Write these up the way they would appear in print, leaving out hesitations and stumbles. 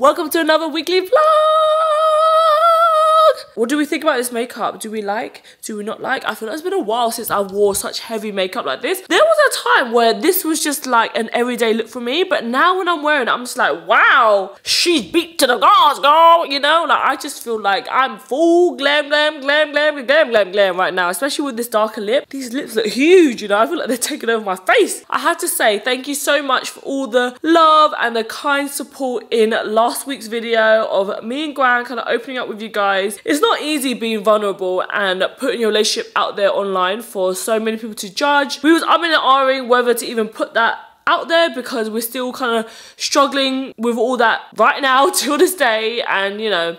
Welcome to another weekly vlog. What do we think about this makeup? Do we like? Do we not like? I feel like it's been a while since I wore such heavy makeup like this. There was a time where this was just like an everyday look for me, but now when I'm wearing it, I'm just like, wow, she's beat to the gods, girl. You know, like I just feel like I'm full glam right now, especially with this darker lip. These lips look huge, you know. I feel like they're taking over my face. I have to say thank you so much for all the love and the kind support in last week's video of me and Gran kind of opening up with you guys. It's not easy being vulnerable and putting your relationship out there online for so many people to judge. We was umming and ahhing whether to even put that out there because we're still kind of struggling with all that right now till this day, and you know,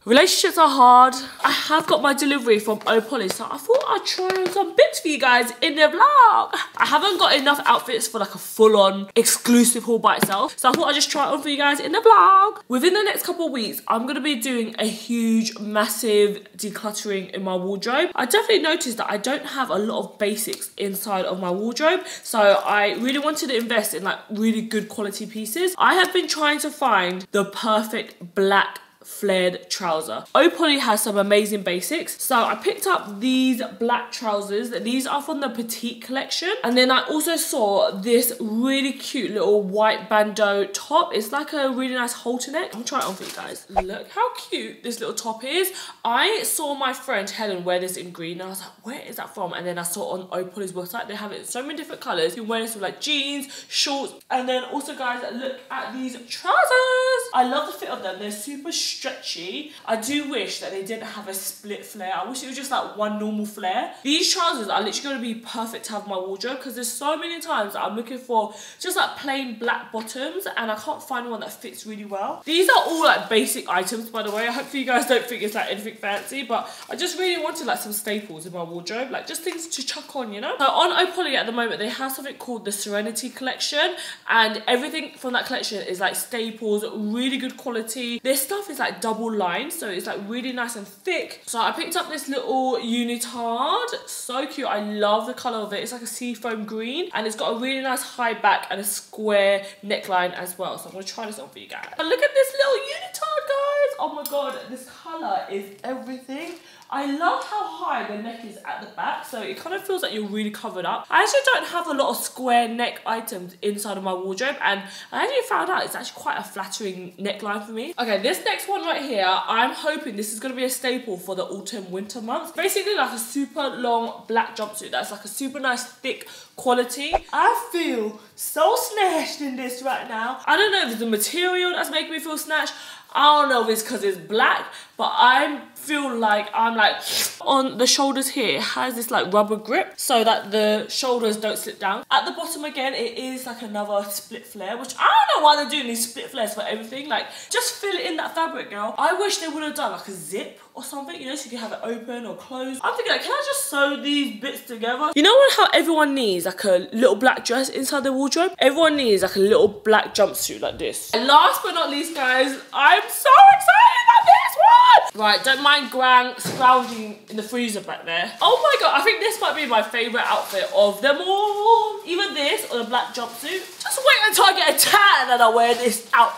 relationships are hard. I have got my delivery from POLLY, so I thought I'd try on some bits for you guys in the vlog. I haven't got enough outfits for like a full-on exclusive haul by itself, so I thought I'd just try it on for you guys in the vlog. Within the next couple of weeks, I'm going to be doing a huge, massive decluttering in my wardrobe. I definitely noticed that I don't have a lot of basics inside of my wardrobe, so I really wanted to invest in like really good quality pieces. I have been trying to find the perfect black flared trouser. POLLY has some amazing basics, so I picked up these black trousers. These are from the Petite collection, and then I also saw this really cute little white bandeau top. It's like a really nice halter neck. I'm gonna try it on for you guys. Look how cute this little top is. I saw my friend Helen wear this in green, and I was like, where is that from? And then I saw on POLLY's website they have it in so many different colors. You can wear this with like jeans, shorts, and then also guys, look at these trousers. I love the fit of them. They're super stretchy. I do wish that they didn't have a split flare. I wish it was just like one normal flare. These trousers are literally going to be perfect to have in my wardrobe because there's so many times that I'm looking for just like plain black bottoms and I can't find one that fits really well. These are all like basic items, by the way. I hope you guys don't think it's like anything fancy, but I just really wanted like some staples in my wardrobe, like just things to chuck on, you know. So on POLLY at the moment they have something called the Serenity collection, and everything from that collection is like staples, really good quality. Their stuff is like double lined, so it's like really nice and thick. So I picked up this little unitard, so cute. I love the color of it. It's like a seafoam green, and it's got a really nice high back and a square neckline as well. So I'm gonna try this on for you guys. But look at this little unitard, guys. Oh my god, this color is everything. I love how high the neck is at the back, so it kind of feels like you're really covered up. I actually don't have a lot of square neck items inside of my wardrobe, and I actually found out it's actually quite a flattering neckline for me. Okay, this next one right here, I'm hoping this is going to be a staple for the autumn winter months. Basically like a super long black jumpsuit that's like a super nice thick quality. I feel so snatched in this right now. I don't know if it's the material that's making me feel snatched. I don't know if it's because it's black, but I feel like I'm like on the shoulders here. It has this like rubber grip so that the shoulders don't slip down. At the bottom again, it is like another split flare, which I don't know why they're doing these split flares for everything. Like, just fill it in that fabric, girl. I wish they would have done like a zip or something, you know, so you can have it open or closed. I'm thinking like, can I just sew these bits together? You know how everyone needs like a little black dress inside their wardrobe? Everyone needs like a little black jumpsuit like this. And last but not least, guys, I'm so excited about this one! Right, don't mind Gran scrounging in the freezer back there. Oh my god, I think this might be my favourite outfit of them all. Either this or the black jumpsuit. Just wait until I get a tan and I'll wear this out.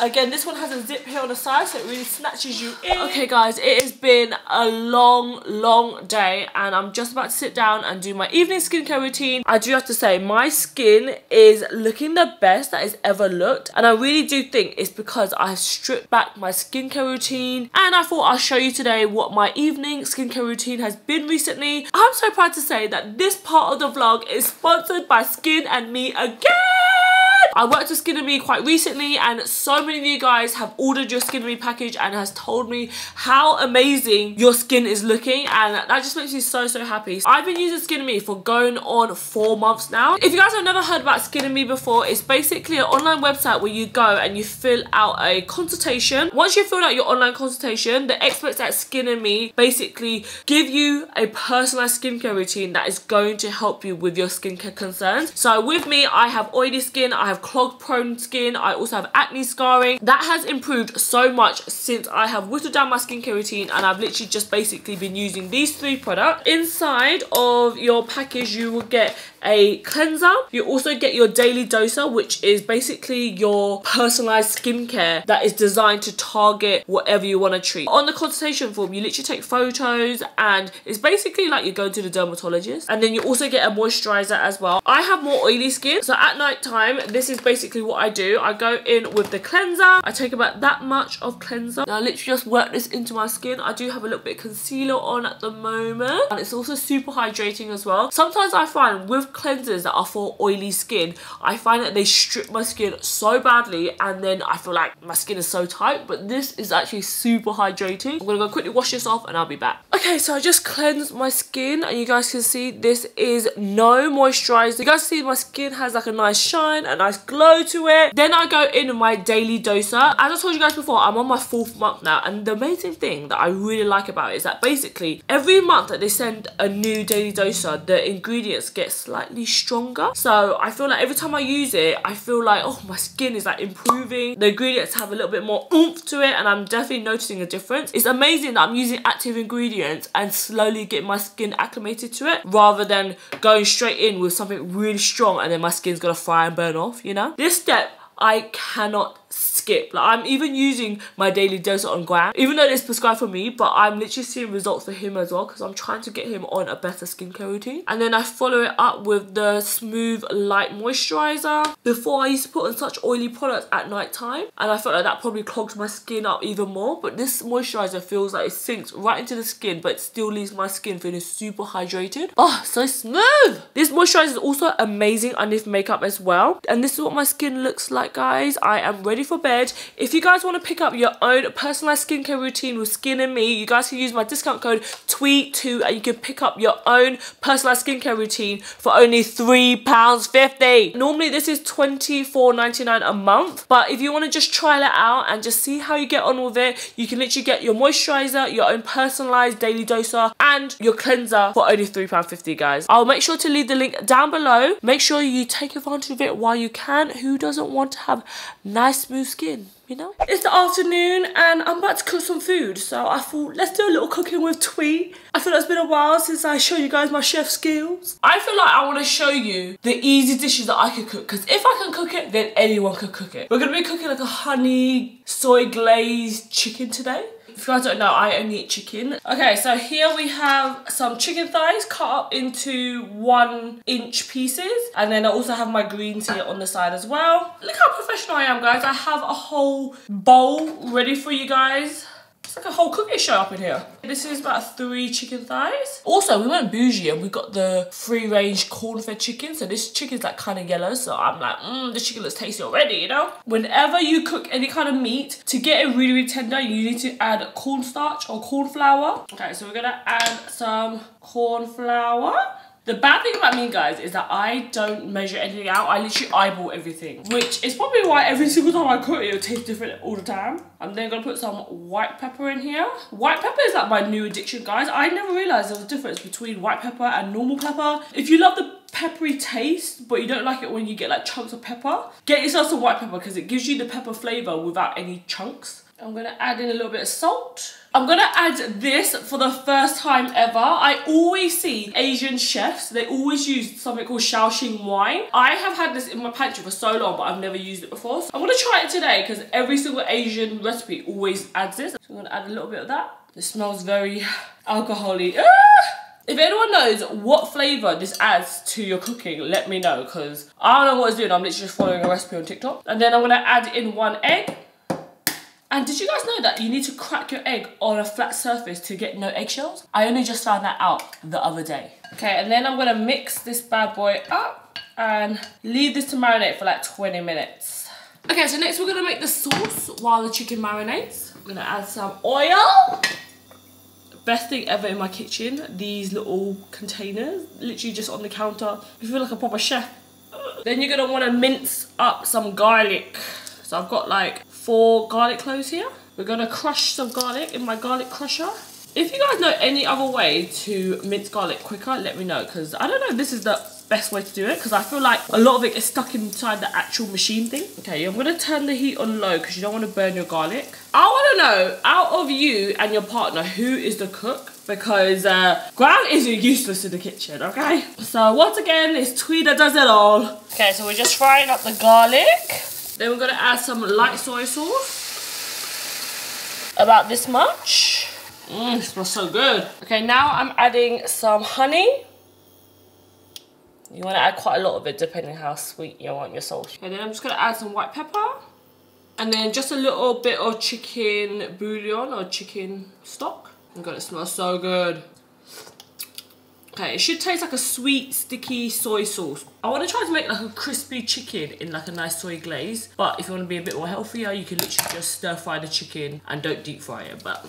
Again, this one has a zip here on the side, so it really snatches you in. Okay guys, it has been a long day, and I'm just about to sit down and do my evening skincare routine. I do have to say, my skin is looking the best that it's ever looked, and I really do think it's because I stripped back my skincare routine, and I thought I'll show you today what my evening skincare routine has been recently. I'm so proud to say that this part of the vlog is sponsored by Skin and Me again. I worked with Skin and Me quite recently, and so many of you guys have ordered your Skin and Me package and has told me how amazing your skin is looking, and that just makes me so happy. I've been using Skin and Me for going on 4 months now. If you guys have never heard about Skin and Me before, it's basically an online website where you go and you fill out a consultation. Once you fill out your online consultation, the experts at Skin and Me basically give you a personalized skincare routine that is going to help you with your skincare concerns. So with me, I have oily skin, I have have clog prone skin. I also have acne scarring. That has improved so much since I have whittled down my skincare routine, and I've literally just basically been using these 3 products. Inside of your package you will get a cleanser. You also get your daily doser, which is basically your personalized skincare that is designed to target whatever you want to treat. On the consultation form you literally take photos, and it's basically like you're going to the dermatologist. And then you also get a moisturizer as well. I have more oily skin, so at night time this is basically what I do. I go in with the cleanser. I take about that much of cleanser. Now I literally just work this into my skin. I do have a little bit of concealer on at the moment, and it's also super hydrating as well. Sometimes I find with cleansers that are for oily skin, I find that they strip my skin so badly, and then I feel like my skin is so tight, but this is actually super hydrating. I'm gonna go quickly wash this off and I'll be back. Okay, so I just cleansed my skin, and you guys can see this is no moisturizer. You guys see my skin has like a nice shine, a nice glow to it. Then I go in with my daily doser. As I told you guys before, I'm on my 4th month now, and the amazing thing that I really like about it is that basically every month that they send a new daily doser, the ingredients get slightly stronger. So I feel like every time I use it, I feel like, oh, my skin is like improving. The ingredients have a little bit more oomph to it, and I'm definitely noticing a difference. It's amazing that I'm using active ingredients and slowly getting my skin acclimated to it, rather than going straight in with something really strong and then my skin's gonna fry and burn off, you know? This step I cannot skip. Like, I'm even using my daily doser on Graham, even though it's prescribed for me, but I'm literally seeing results for him as well, because I'm trying to get him on a better skincare routine. And then I follow it up with the Smooth Light Moisturizer. Before, I used to put on such oily products at night time, and I felt like that probably clogs my skin up even more, but this moisturizer feels like it sinks right into the skin, but it still leaves my skin feeling super hydrated. Oh, so smooth! This moisturizer is also amazing underneath makeup as well, and this is what my skin looks like, guys. I am ready for bed. If you guys want to pick up your own personalized skincare routine with Skin and Me, you guys can use my discount code THUY2 and you can pick up your own personalized skincare routine for only £3.50. Normally this is £24.99 a month, but if you want to just try it out and just see how you get on with it, you can literally get your moisturizer, your own personalized daily doser, and your cleanser for only £3.50, guys. I'll make sure to leave the link down below. Make sure you take advantage of it while you can. Who doesn't want to have nice smooth skin, you know? It's the afternoon and I'm about to cook some food, so I thought let's do a little cooking with Thuy. I feel like it's been a while since I showed you guys my chef skills. I feel like I want to show you the easy dishes that I can cook, because if I can cook it, then anyone can cook it. We're gonna be cooking like a honey soy glazed chicken today. If you guys don't know, I only eat chicken. Okay, so here we have some chicken thighs cut up into 1-inch pieces. And then I also have my greens here on the side as well. Look how professional I am, guys. I have a whole bowl ready for you guys. It's like a whole cooking show up in here. This is about 3 chicken thighs. Also, we went bougie and we got the free-range corn-fed chicken. So this chicken's like kind of yellow. So I'm like, this chicken looks tasty already, you know? Whenever you cook any kind of meat, to get it really, really tender, you need to add cornstarch or corn flour. Okay, so we're gonna add some corn flour. The bad thing about me, guys, is that I don't measure anything out. I literally eyeball everything, which is probably why every single time I cook it, it tastes different all the time. I'm then gonna put some white pepper in here. White pepper is like my new addiction, guys. I never realized there was a difference between white pepper and normal pepper. If you love the peppery taste, but you don't like it when you get like chunks of pepper, get yourself some white pepper because it gives you the pepper flavor without any chunks. I'm gonna add in a little bit of salt. I'm gonna add this for the first time ever. I always see Asian chefs, they always use something called Shaoxing wine. I have had this in my pantry for so long, but I've never used it before. So I'm gonna try it today because every single Asian recipe always adds this. So I'm gonna add a little bit of that. This smells very alcoholic. If anyone knows what flavour this adds to your cooking, let me know, because I don't know what it's doing. I'm literally just following a recipe on TikTok. And then I'm gonna add in 1 egg. And did you guys know that you need to crack your egg on a flat surface to get no eggshells? I only just found that out the other day. Okay, and then I'm gonna mix this bad boy up and leave this to marinate for like 20 minutes. Okay, so next we're gonna make the sauce while the chicken marinates. I'm gonna add some oil. Best thing ever in my kitchen, these little containers, literally just on the counter. You feel like a proper chef. Then you're gonna wanna mince up some garlic. So I've got like 4 garlic cloves here. We're gonna crush some garlic in my garlic crusher. If you guys know any other way to mince garlic quicker, let me know, because I don't know if this is the best way to do it, because I feel like a lot of it gets stuck inside the actual machine thing. Okay, I'm gonna turn the heat on low because you don't want to burn your garlic. I want to know, out of you and your partner, who is the cook? Because Grant is useless in the kitchen, okay? So once again, it's Thuy that does it all. Okay, so we're just frying up the garlic. Then we're gonna add some light soy sauce. About this much. It smells so good. Okay, now I'm adding some honey. You want to add quite a lot of it depending how sweet you want your sauce. And then I'm just going to add some white pepper. And then just a little bit of chicken bouillon or chicken stock. Oh god, it smells so good. Okay, it should taste like a sweet, sticky soy sauce. I want to try to make like a crispy chicken in like a nice soy glaze. But if you want to be a bit more healthier, you can literally just stir fry the chicken and don't deep fry it. But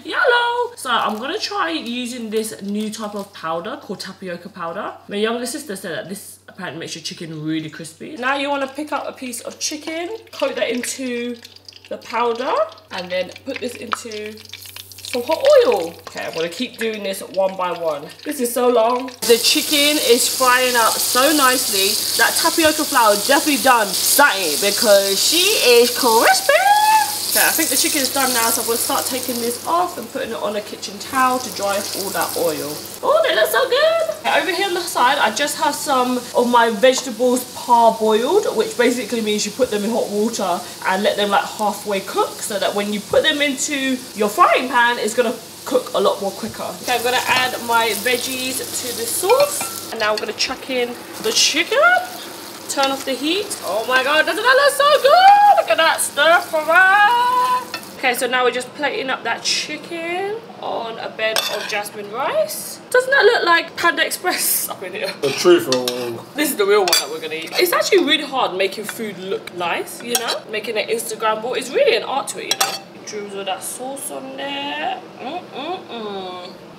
yellow! So I'm going to try using this new type of powder called tapioca powder. My younger sister said that this apparently makes your chicken really crispy. Now you want to pick up a piece of chicken, coat that into the powder, and then put this into some hot oil. Okay, I'm gonna keep doing this one by one. This is so long. The chicken is frying up so nicely. That tapioca flour definitely done something because she is crispy. Okay, I think the chicken is done now, so I'm gonna start taking this off and putting it on a kitchen towel to dry off all that oil. Oh, they look so good. Okay, over here on the side, I just have some of my vegetables parboiled, which basically means you put them in hot water and let them like halfway cook, so that when you put them into your frying pan, it's gonna cook a lot more quicker. Okay, I'm gonna add my veggies to the sauce, and now I'm gonna chuck in the chicken. Turn off the heat. Oh my god, doesn't that look so good? Look at that stir fry. Okay, so now we're just plating up that chicken on a bed of jasmine rice. Doesn't that look like Panda Express up in here? The truthful. This is the real one that we're gonna eat. It's actually really hard making food look nice, you know? Making it Instagrammable. It's really an art to it, you know? Drizzle that sauce on there.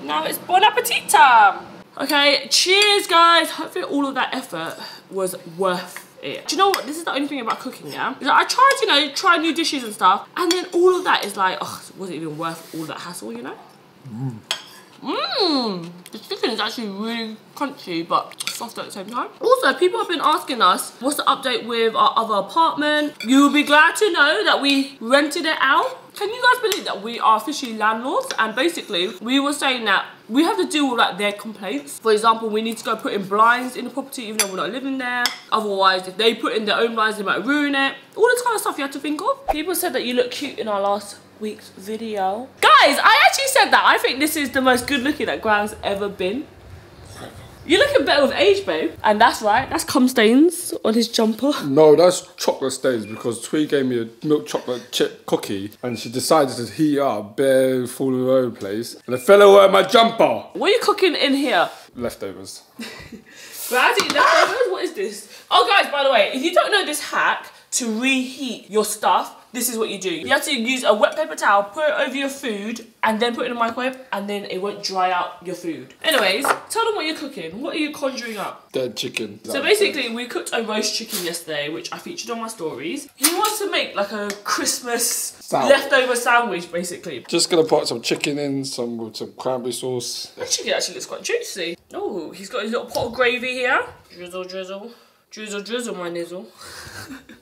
Now it's bon appetit time. Okay, cheers guys. Hopefully all of that effort was worth it. Do you know what? This is the only thing about cooking, yeah? Is that I tried, you know, try new dishes and stuff, and then all of that is like, oh, was it even worth all that hassle, you know? The chicken is actually really crunchy but soft at the same time. Also, people have been asking us, what's the update with our other apartment? You'll be glad to know that we rented it out. Can you guys believe that we are officially landlords? And basically, we were saying that we have to deal with like their complaints. For example, we need to go put in blinds in the property even though we're not living there. Otherwise, if they put in their own blinds, they might ruin it. All this kind of stuff you have to think of. People said that you look cute in our last week's video. Guys, I actually said that. I think this is the most good looking that Graham's ever been. You're looking better with age, babe. And that's right, that's cum stains on his jumper. No, that's chocolate stains because Thuy gave me a milk chocolate chip cookie and she decided to heat it up, bare fall all over the place. And it fell over my jumper. What are you cooking in here? Leftovers. Graham's eating leftovers? What is this? Oh guys, by the way, if you don't know this hack to reheat your stuff, this is what you do. You have to use a wet paper towel, put it over your food, and then put it in the microwave, and then it won't dry out your food. Anyways, tell them what you're cooking. What are you conjuring up? Dead chicken. So basically, we cooked a roast chicken yesterday, which I featured on my stories. He wants to make like a Christmas leftover sandwich, basically. Just gonna put some chicken in, with some cranberry sauce. The chicken actually looks quite juicy. Oh, he's got his little pot of gravy here. Drizzle, drizzle. Drizzle, drizzle, my nizzle.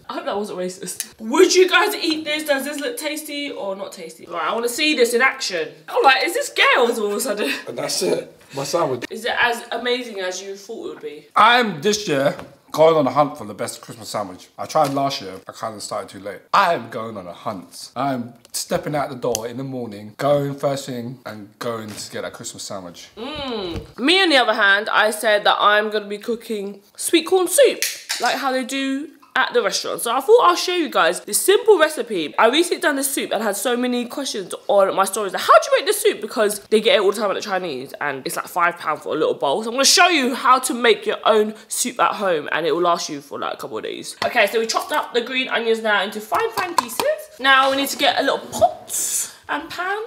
I hope that wasn't racist. Would you guys eat this? Does this look tasty or not tasty? Right, I want to see this in action. I'm like, is this Gales all of a sudden? And that's it. My sandwich. Is it as amazing as you thought it would be? I'm this year going on a hunt for the best Christmas sandwich. I tried last year, I kind of started too late. I am going on a hunt. I'm stepping out the door in the morning, going first thing and going to get a Christmas sandwich. Me on the other hand, I said that I'm going to be cooking sweet corn soup, like how they do at the restaurant. So I thought I'll show you guys this simple recipe. I recently done the soup and had so many questions on my stories. Like, how'd you make the soup? Because they get it all the time at the Chinese and it's like £5 for a little bowl. So I'm gonna show you how to make your own soup at home and it will last you for like a couple of days. Okay, so we chopped up the green onions now into fine pieces. Now we need to get a little pots and pans.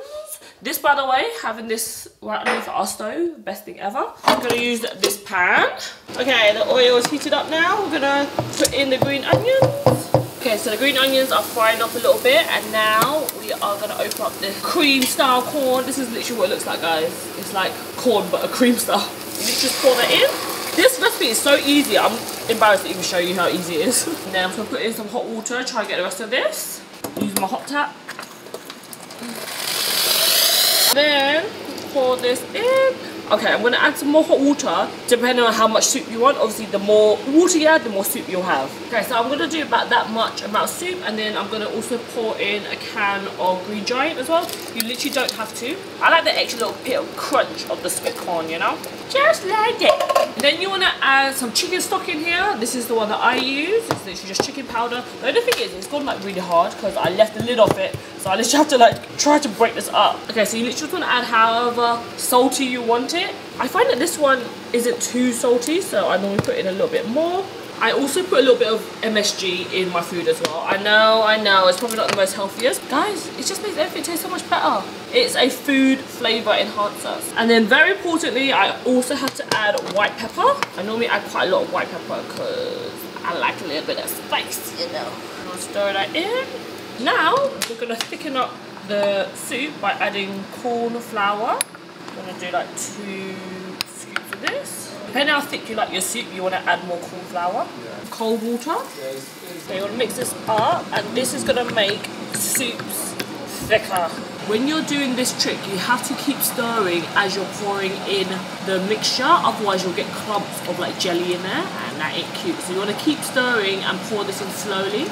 This, by the way, having this right underneath our stove, best thing ever. I'm gonna use this pan. Okay, the oil is heated up now. We're gonna put in the green onions. Okay, so the green onions are frying up a little bit, and now we are gonna open up the cream style corn. This is literally what it looks like, guys. It's like corn, but a cream style. You need to just pour that in. This recipe is so easy. I'm embarrassed to even show you how easy it is. And then I'm going to put in some hot water, try and get the rest of this. Use my hot tap. Then pour this in. Okay, I'm going to add some more hot water depending on how much soup you want. Obviously, the more water you add, the more soup you'll have. Okay, so I'm going to do about that much amount of soup, and then I'm going to also pour in a can of Green Giant as well. You literally don't have to. I like the extra little bit of crunch of the sweet corn, you know? Just like that. Then you want to add some chicken stock in here. This is the one that I use. It's literally just chicken powder. The only thing is, it's gone like really hard because I left the lid off it. So I literally have to like try to break this up. Okay, so you literally want to add however salty you want it. I find that this one isn't too salty, so I normally put in a little bit more. I also put a little bit of MSG in my food as well. I know, it's probably not the most healthiest. Guys, it just makes everything taste so much better. It's a food flavour enhancer. And then very importantly, I also have to add white pepper. I normally add quite a lot of white pepper because I like a little bit of spice, you know. And I'll stir that in. Now, we're going to thicken up the soup by adding corn flour. I'm going to do like 2 scoops of this. Depending on how thick you like your soup, you want to add more corn flour. Yeah. Cold water. So you want to mix this up, and this is going to make soups thicker. When you're doing this trick, you have to keep stirring as you're pouring in the mixture, otherwise you'll get clumps of like jelly in there, and that ain't cute. So you want to keep stirring and pour this in slowly.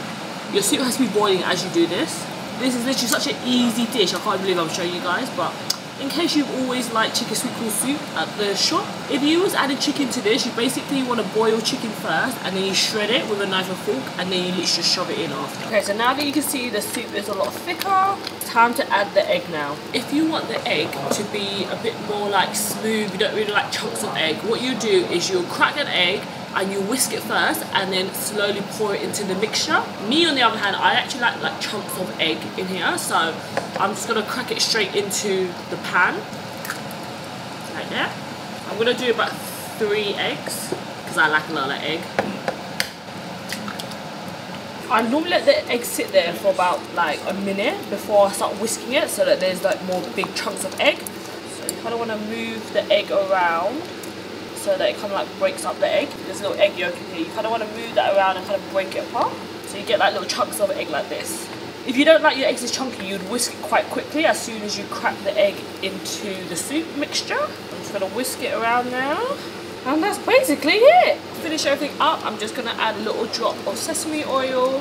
Your soup has to be boiling as you do this. This is literally such an easy dish. I can't believe I'm showing you guys, but in case you've always liked chicken sweet corn soup at the shop, if you was adding chicken to this, you basically want to boil chicken first, and then you shred it with a knife and fork, and then you literally just shove it in after. Okay, so now that you can see the soup is a lot thicker, time to add the egg now. If you want the egg to be a bit more like smooth, you don't really like chunks of egg, what you do is you'll crack an egg and you whisk it first and then slowly pour it into the mixture. Me on the other hand, I actually like chunks of egg in here, so I'm just gonna crack it straight into the pan like that. I'm gonna do about 3 eggs because I like a lot of egg. I normally let the egg sit there for about like a minute before I start whisking it, so that there's like more big chunks of egg. So you kind of want to move the egg around so that it kind of like breaks up the egg. There's a little egg yolk in here. You kind of want to move that around and kind of break it apart, so you get like little chunks of egg like this. If you don't like your eggs as chunky, you'd whisk it quite quickly as soon as you crack the egg into the soup mixture. I'm just going to whisk it around now. And that's basically it. To finish everything up, I'm just going to add a little drop of sesame oil.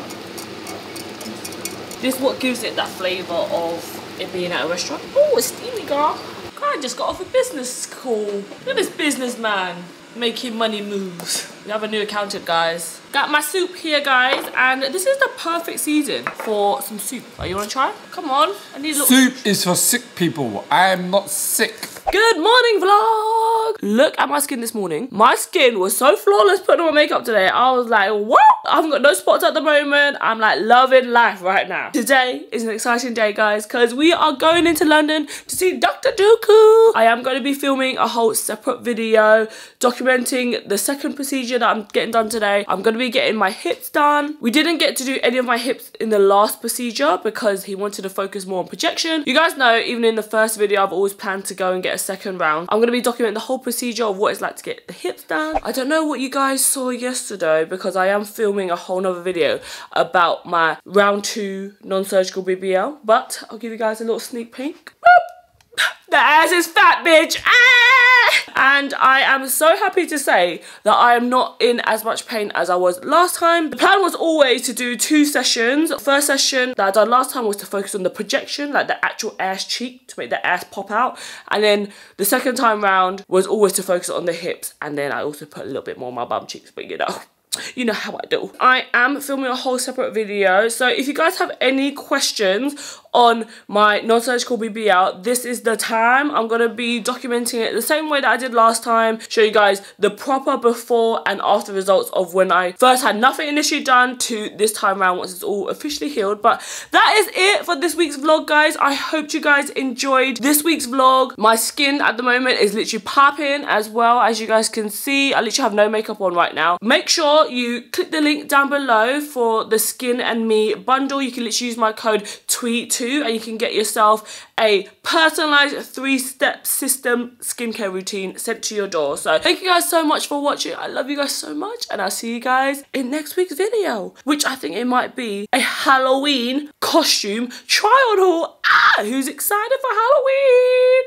This is what gives it that flavour of it being at a restaurant. Oh, it's steamy, girl. I just got off a business call. Look at this businessman making money moves. We have a new accountant, guys. Got my soup here, guys, and this is the perfect season for some soup. Oh, you want to try? Come on. I need a little... Soup is for sick people. I am not sick. Good morning, vlog. Look at my skin this morning. My skin was so flawless putting on my makeup today. I was like, what? I haven't got no spots at the moment. I'm like loving life right now. Today is an exciting day, guys, because we are going into London to see Dr. Dooku. I am going to be filming a whole separate video documenting the second procedure that I'm getting done today. I'm going to be getting my hips done. We didn't get to do any of my hips in the last procedure because he wanted to focus more on projection. You guys know, even in the first video, I've always planned to go and get a second round. I'm going to be documenting the whole procedure of what it's like to get the hips done. I don't know what you guys saw yesterday because I am filming a whole nother video about my round 2 non-surgical BBL, but I'll give you guys a little sneak peek. Boop. The ass is fat, bitch. Ah! And I am so happy to say that I am not in as much pain as I was last time. The plan was always to do 2 sessions. The first session that I done last time was to focus on the projection, like the actual ass cheek, to make the ass pop out. And then the second time round was always to focus on the hips. And then I also put a little bit more on my bum cheeks, but you know how I do. I am filming a whole separate video, so if you guys have any questions on my non-surgical BBL, this is the time. I'm going to be documenting it the same way that I did last time, show you guys the proper before and after results of when I first had nothing initially done to this time around once it's all officially healed. But that is it for this week's vlog, guys. I hope you guys enjoyed this week's vlog. My skin at the moment is literally popping as well, as you guys can see. I literally have no makeup on right now. Make sure sure you click the link down below for the Skin and Me bundle. You can literally use my code TWEET2 and you can get yourself a personalised 3-step system skincare routine sent to your door. So thank you guys so much for watching. I love you guys so much, and I'll see you guys in next week's video, which I think it might be a Halloween costume try-on haul. Who's excited for Halloween?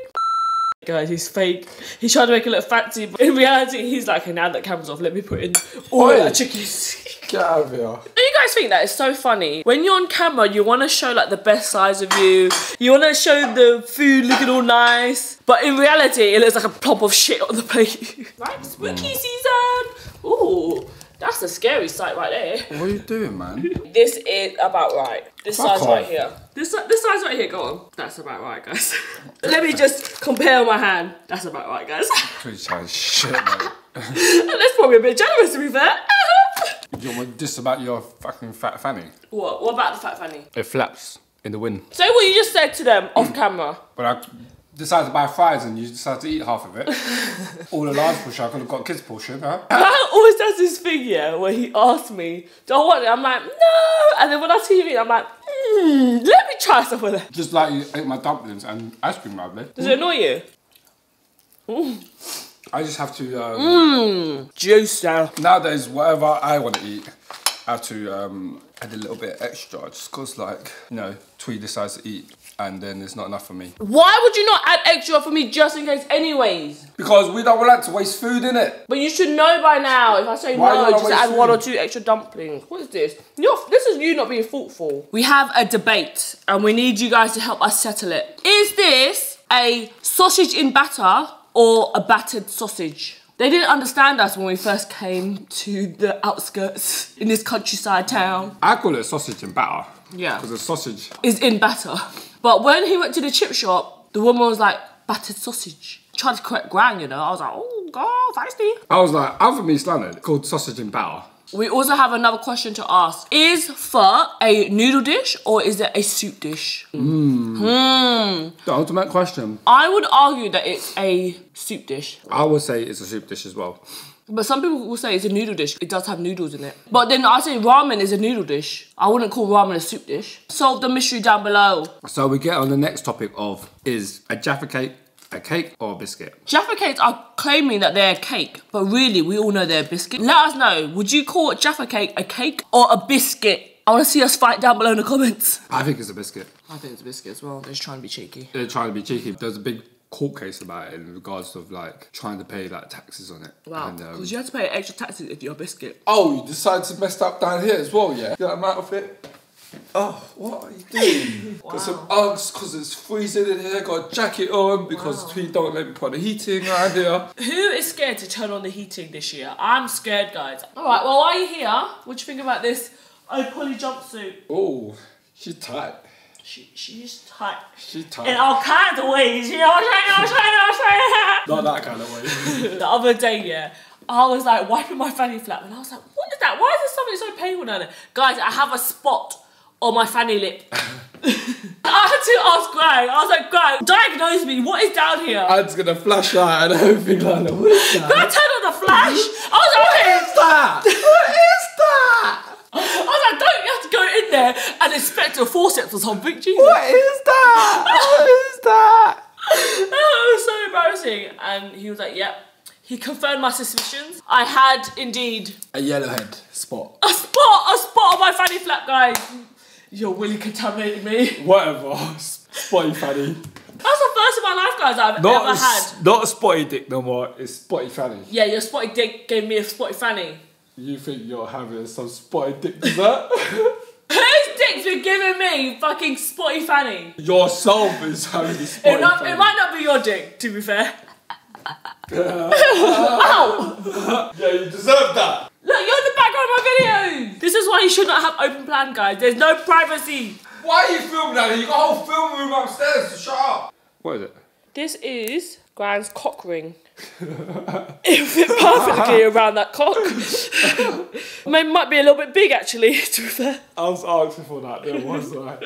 Guys, he's fake. He's trying to make it look fancy, but in reality, he's like, okay, now that camera's off, let me put in all that chickens. Get out of here. Do you guys think that is so funny? When you're on camera, you want to show like the best size of you. You want to show the food looking all nice. But in reality, it looks like a plop of shit on the plate. Right, spooky season. Ooh, that's a scary sight right there. What are you doing, man? This is about right. This Fuck size off. right here. This size right here, go on. That's about right, guys. Let me just compare my hand. That's about right, guys. Please try shit, mate. That's probably a bit generous, to be fair. You want this about your fucking fat fanny? What? What about the fat fanny? It flaps in the wind. Say what you just said to them off camera. But I decided to buy fries and you decided to eat half of it. All the large portion, I could have got kids' portion, huh? Ryan always does this thing, yeah, where he asks me, do I want it? I'm like, no. And then when I see him eat, I'm like, let me try some of that. Just like you ate my dumplings and ice cream, lovely. Does it annoy you? I just have to... Juice now. Nowadays, whatever I want to eat, I have to add a little bit extra, just because, like, you know, Twee decides to eat and then it's not enough for me. Why would you not add extra for me just in case anyways? Because we don't like to waste food, innit? But you should know by now. If I say Why no, not just waste add food? 1 or 2 extra dumplings. What is this? This is you not being thoughtful. We have a debate and we need you guys to help us settle it. Is this a sausage in batter or a battered sausage? They didn't understand us when we first came to the outskirts in this countryside town. I call it sausage and batter. Yeah. Because the sausage... is in batter. But when he went to the chip shop, the woman was like, battered sausage. Tried to correct Gran, you know. I was like, oh, God, feisty. I was like, I'm from East London, called sausage and batter. We also have another question to ask. Is pho a noodle dish or is it a soup dish? The ultimate question. I would argue that it's a soup dish. I would say it's a soup dish as well. But some people will say it's a noodle dish. It does have noodles in it. But then I say ramen is a noodle dish. I wouldn't call ramen a soup dish. Solve the mystery down below. So we get on the next topic of, is a Jaffa cake a cake or a biscuit? Jaffa cakes are claiming that they're a cake, but really we all know they're a biscuit. Let us know, would you call Jaffa cake a cake or a biscuit? I want to see us fight down below in the comments. I think it's a biscuit. I think it's a biscuit as well. They're just trying to be cheeky. They're trying to be cheeky. There's a big court case about it in regards of like trying to pay like taxes on it. Wow, because you have to pay extra taxes if you're a biscuit. Oh, you decided to mess up down here as well, yeah? Get them out of it. Oh, what are you doing? Got some Uggs because it's freezing in here. Got a jacket on because we don't let me put the heating around here. Who is scared to turn on the heating this year? I'm scared, guys. All right, well, while you're here, what do you think about this POLLY jumpsuit? Oh, she's tight. She's tight. She's tight. In all kinds of ways, you know what I'm saying? Not that kind of way. The other day, yeah, I was like wiping my fanny flap and I was like, what is that? Why is there something so painful down there? Guys, I have a spot on my fanny lip. I had to ask Greg. I was like, Greg, diagnose me. What is down here? I'm just gonna flash out and everything like that. What is that? Greg turned on the flash. I was like, what is that? What is that? I was like, don't you have to go in there and inspect your forceps or something? Jesus. What is that? What is that? Oh, it was so embarrassing. And he was like, yep. He confirmed my suspicions. I had indeed A yellowhead spot. a spot on my fanny flap, guys. You're really contaminating me. Whatever. Spotty fanny. That's the first in my life, guys, I've ever had. Not a spotty dick no more. It's spotty fanny. Yeah, your spotty dick gave me a spotty fanny. You think you're having some spotty dick, is that? Whose dick's been giving me fucking spotty fanny? Yourself is having the spotty fanny. It might not be your dick, to be fair. Ow! Yeah, you deserve that. Look, you're in the background of my video. This is why you should not have open plan, guys. There's no privacy. Why are you filming that? You got a whole film room upstairs, so shut up. What is it? This is Gran's cock ring. It fit perfectly around that cock. Might be a little bit big, actually, to be fair. I was asking for that, there was like...